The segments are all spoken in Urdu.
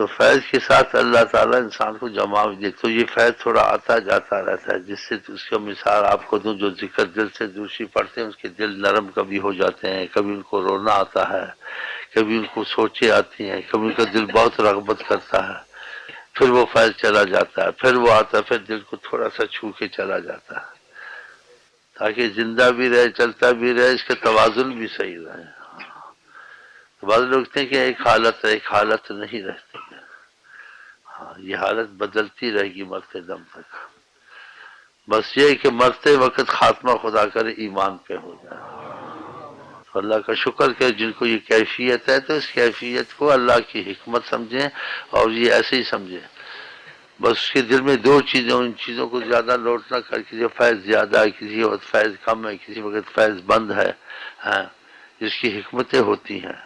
تو فیض کے ساتھ اللہ تعالیٰ انسان کو جمع بھی دے، تو یہ فیض تھوڑا آتا جاتا رہتا ہے، جس سے اس کا مثال آپ کو دوں، جو ذکر دل سے دوسری پڑھتے ہیں اس کے دل نرم کبھی ہو جاتے ہیں، کبھی ان کو رونا آتا ہے، کبھی ان کو سوچیں آتی ہیں، کبھی ان کا دل بہت رغبت کرتا ہے، پھر وہ فیض چلا جاتا ہے، پھر وہ آتا ہے، پھر دل کو تھوڑا سا چھو کے چلا جاتا ہے، تاکہ زندہ بھی رہے، چلتا بھی رہے، اس کا توازن بھی صحیح رہے۔ بعض لوگ کہتے ہیں کہ ایک حالت ہے، ایک حالت نہیں رہتی ہے، ہاں یہ حالت بدلتی رہے گی مرتے دم تک، بس یہ کہ مرتے وقت خاتمہ خدا کرے ایمان پہ ہو جائے۔ تو اللہ کا شکر کہ جن کو یہ کیفیت ہے تو اس کیفیت کو اللہ کی حکمت سمجھیں اور یہ ایسے ہی سمجھیں، بس اس کے دل میں دو چیزیں، ان چیزوں کو زیادہ لوٹ نہ کر، کسی وقت فیض زیادہ ہے، کسی وقت فیض کم ہے، کسی وقت فیض بند ہے، ہاں جس کی حکمتیں ہوتی ہیں،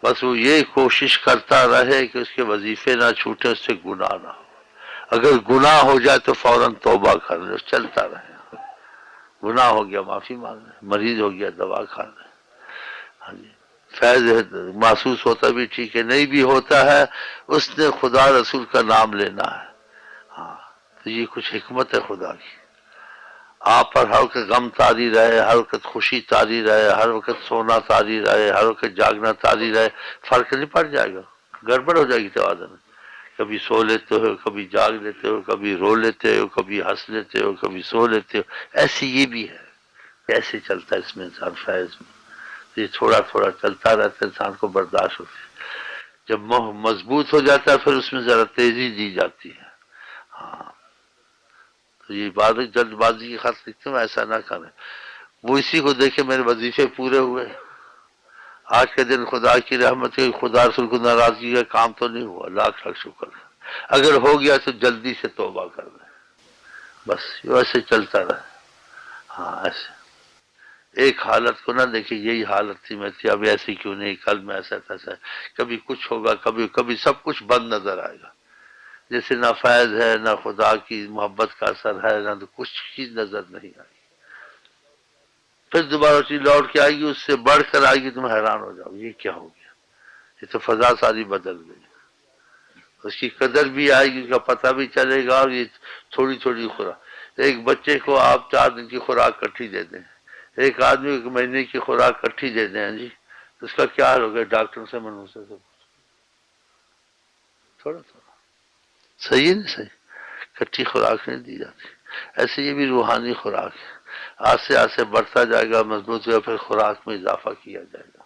بس وہ یہ کوشش کرتا رہے کہ اس کے وظیفے نہ چھوٹے، اس سے گناہ نہ ہو، اگر گناہ ہو جائے تو فوراً توبہ کر لے، چلتا رہے، گناہ ہو گیا معافی مانگ لے، مریض ہو گیا دوا کھا لے، ہاں جی فیض محسوس ہوتا بھی ٹھیک ہے، نہیں بھی ہوتا ہے اس نے خدا رسول کا نام لینا ہے، ہاں تو یہ کچھ حکمت ہے خدا کی، آپ پر ہر وقت غم طاری رہے، ہر وقت خوشی طاری رہے، ہر وقت سونا طاری رہے، ہر وقت جاگنا طاری رہے، فرق نہیں پڑ جائے گا، گڑبڑ ہو جائے گی توازن، کبھی سو لیتے ہو، کبھی جاگ لیتے ہو، کبھی رو لیتے ہو، کبھی ہنس لیتے ہو، کبھی سو لیتے ہو، ایسے یہ بھی ہے، ایسے چلتا ہے اس میں انسان فیض میں، یہ تھوڑا تھوڑا چلتا رہتا ہے، انسان کو برداشت ہوتی ہے، جب مضبوط ہو جاتا ہے پھر اس میں ذرا تیزی دی جاتی ہے، ہاں تو یہ بات جلد بازی کی خط لکھتے ہوں ایسا نہ کریں، وہ اسی کو دیکھے میرے وظیفے پورے ہوئے، آج کے دن خدا کی رحمت ہے، خدا رسول کو ناراضگی کا کام تو نہیں ہوا، لاکھ لاکھ شکر ہے، اگر ہو گیا تو جلدی سے توبہ کر لیں، بس ویسے چلتا رہے، ہاں ایسے ایک حالت کو نہ دیکھیں یہی حالت تھی میں تھی، اب ایسی کیوں نہیں، کل میں ایسا تھا، کبھی کچھ ہوگا، کبھی کبھی سب کچھ بند نظر آئے گا، جیسے نہ فیض ہے، نہ خدا کی محبت کا اثر ہے، نہ تو کچھ چیز نظر نہیں آئی، پھر دوبارہ چیز لوٹ کے آئے گی، اس سے بڑھ کر آئے گی، تم حیران ہو جاؤ یہ کیا ہو گیا، یہ تو فضا ساری بدل گئی، اس کی قدر بھی آئے گی، اس کا پتہ بھی چلے گا، اور یہ تھوڑی تھوڑی خوراک، ایک بچے کو آپ 4 دن کی خوراک کٹھی دے دیں، ایک آدمی 1 مہینے کی خوراک کٹھی دے دیں جی، تو اس کا کیا حال ہوگا، ڈاکٹر سے منوسے سے تھوڑا تھوڑا صحیح ہے نہیں صحیح، کٹھی خوراک نہیں دی جاتی، ایسے یہ بھی روحانی خوراک ہے، آج سے بڑھتا جائے گا، مضبوط ہوگا، پھر خوراک میں اضافہ کیا جائے گا۔